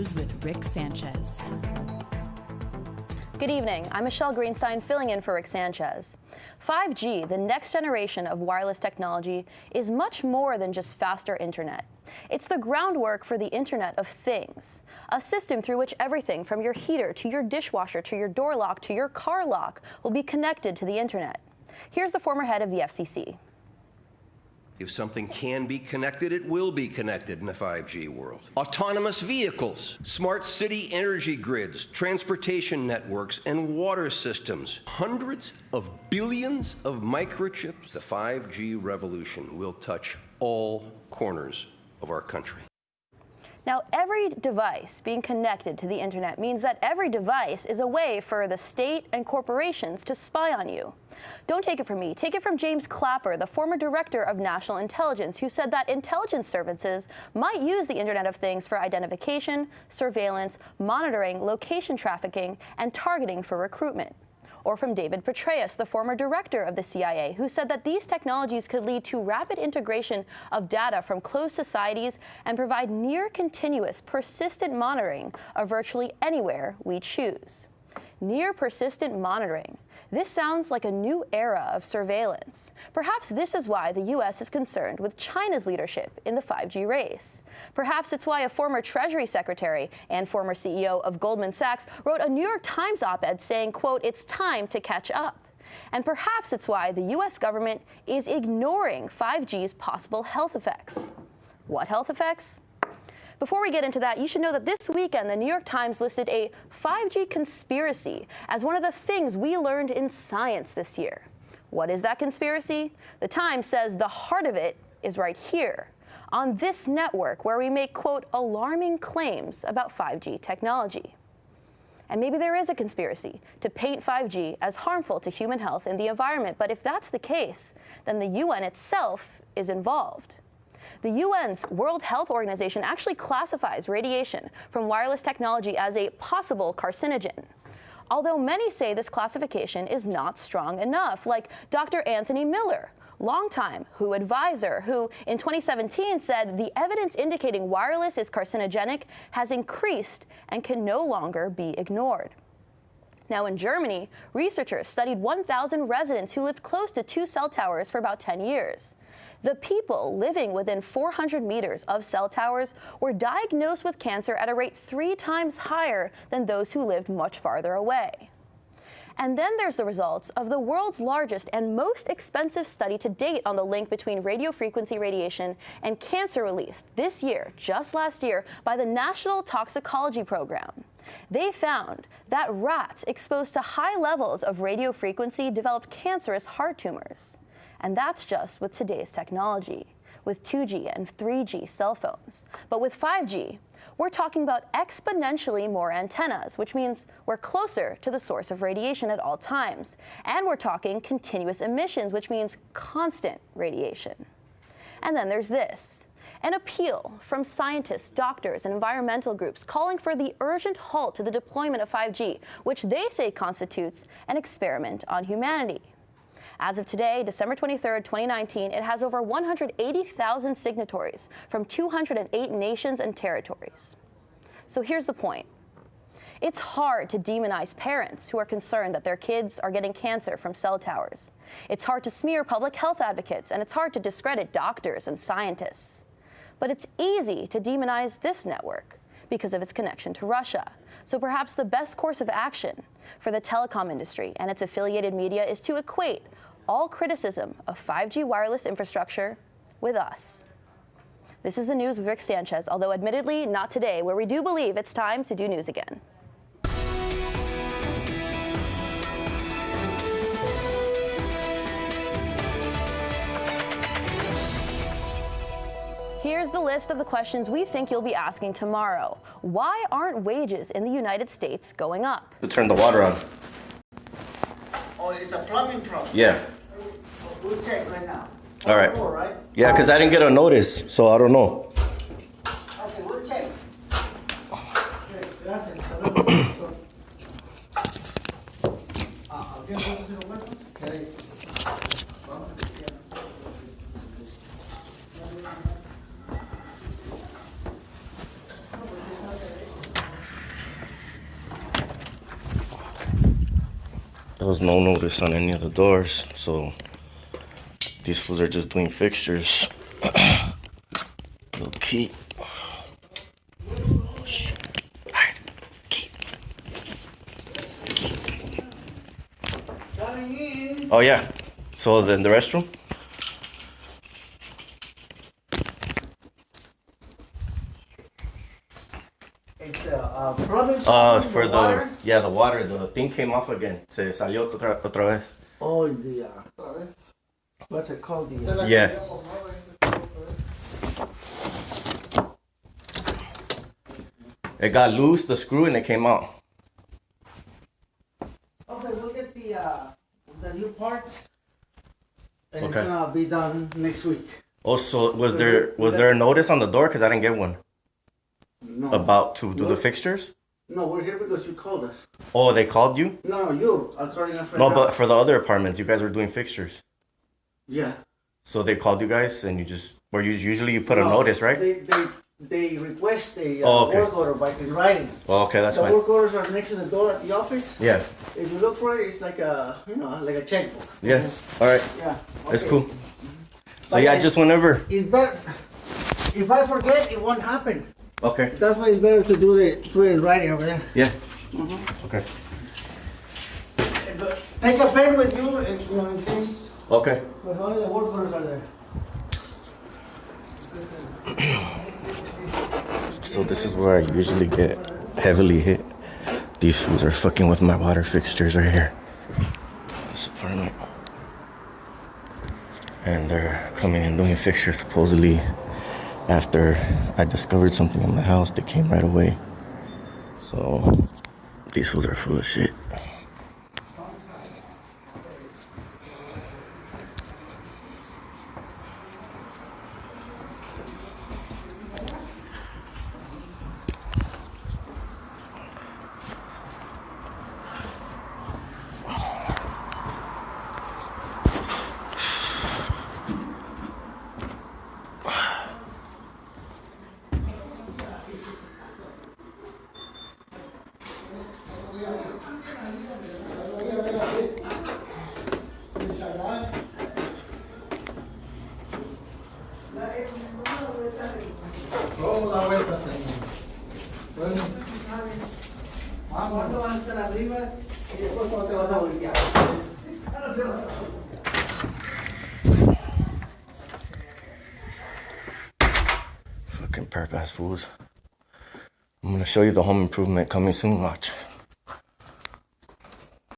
News with Rick Sanchez. Good evening. I'm Michelle Greenstein, filling in for Rick Sanchez. 5G, the next generation of wireless technology, is much more than just faster internet. It's the groundwork for the Internet of Things, a system through which everything from your heater to your dishwasher to your door lock to your car lock will be connected to the Internet. Here's the former head of the FCC. If something can be connected, it will be connected in the 5G world. Autonomous vehicles, smart city energy grids, transportation networks, and water systems. Hundreds of billions of microchips. The 5G revolution will touch all corners of our country. Now, every device being connected to the Internet means that every device is a way for the state and corporations to spy on you. Don't take it from me. Take it from James Clapper, the former director of National Intelligence, who said that intelligence services might use the Internet of Things for identification, surveillance, monitoring, location trafficking, and targeting for recruitment. Or from David Petraeus, the former director of the CIA, who said that these technologies could lead to rapid integration of data from closed societies and provide near-continuous, persistent monitoring of virtually anywhere we choose. Near-persistent monitoring. This sounds like a new era of surveillance. Perhaps this is why the U.S. is concerned with China's leadership in the 5G race. Perhaps it's why a former Treasury Secretary and former CEO of Goldman Sachs wrote a New York Times op-ed saying, quote, "It's time to catch up." And perhaps it's why the U.S. government is ignoring 5G's possible health effects. What health effects? Before we get into that, you should know that this weekend, the New York Times listed a 5G conspiracy as one of the things we learned in science this year. What is that conspiracy? The Times says the heart of it is right here, on this network where we make, quote, alarming claims about 5G technology. And maybe there is a conspiracy to paint 5G as harmful to human health and the environment. But if that's the case, then the UN itself is involved. The UN's World Health Organization actually classifies radiation from wireless technology as a possible carcinogen. Although many say this classification is not strong enough, like Dr. Anthony Miller, longtime WHO advisor, who in 2017 said the evidence indicating wireless is carcinogenic has increased and can no longer be ignored. Now, in Germany, researchers studied 1,000 residents who lived close to 2 cell towers for about 10 years. The people living within 400 meters of cell towers were diagnosed with cancer at a rate 3 times higher than those who lived much farther away. And then there's the results of the world's largest and most expensive study to date on the link between radiofrequency radiation and cancer, released this year, just last year, by the National Toxicology Program. They found that rats exposed to high levels of radiofrequency developed cancerous heart tumors. And that's just with today's technology, with 2G and 3G cell phones. But with 5G, we're talking about exponentially more antennas, which means we're closer to the source of radiation at all times. And we're talking continuous emissions, which means constant radiation. And then there's this, an appeal from scientists, doctors, and environmental groups calling for the urgent halt to the deployment of 5G, which they say constitutes an experiment on humanity. As of today, December 23, 2019, it has over 180,000 signatories from 208 nations and territories. So here's the point. It's hard to demonize parents who are concerned that their kids are getting cancer from cell towers. It's hard to smear public health advocates, and it's hard to discredit doctors and scientists. But it's easy to demonize this network because of its connection to Russia. So perhaps the best course of action for the telecom industry and its affiliated media is to equate all criticism of 5G wireless infrastructure with us. This is the news with Rick Sanchez, although admittedly not today, where we do believe it's time to do news again. Here's the list of the questions we think you'll be asking tomorrow. Why aren't wages in the United States going up? To turn the water on. Oh, it's a plumbing problem. Yeah. We'll check right now. All right. Floor, right? Yeah, because I didn't get a notice, so I don't know. Okay, we'll check. Okay. There was no notice on any of the doors, so these fools are just doing fixtures. Little key. Oh, shit. Hide. Key. Oh yeah. So then the restroom? It's plumbing. For the water. the water, the thing came off again. Se salió otra vez. Oh, the what's it called? The Yeah. It got loose, the screw, and it came out. Okay, we'll get the new parts, and Okay. it's gonna be done next week. Also, was there a notice on the door? Because I didn't get one. No, About to do the fixtures? no, we're here because you called us. Oh, they called you? No, you are calling us right No, now. but for the other apartments, you guys were doing fixtures. Yeah. So they called you guys, and usually you put a No, notice, right? They request a Oh, okay. work order in writing. Oh, okay, that's The fine. work orders are next to the door at the office. Yeah, If you look for it, it's like like a checkbook. yeah. All right, Yeah. that's okay. cool. So But yeah, yeah, just whenever. It's better. If I forget, it won't happen. Okay. That's why it's better to do it in writing over there. Yeah. Okay. But take a pen with you in case, Okay. because only the work orders are there. So this is where I usually get heavily hit. These fools are fucking with my water fixtures right here. This apartment. And they're coming and doing fixtures supposedly after I discovered something in my house. They came right away. So these fools are full of shit. ¿Cuándo vas a estar arriba y después cuando te vas a voltear? Fucking perp ass fools. I'm gonna show you the home improvement coming soon, watch.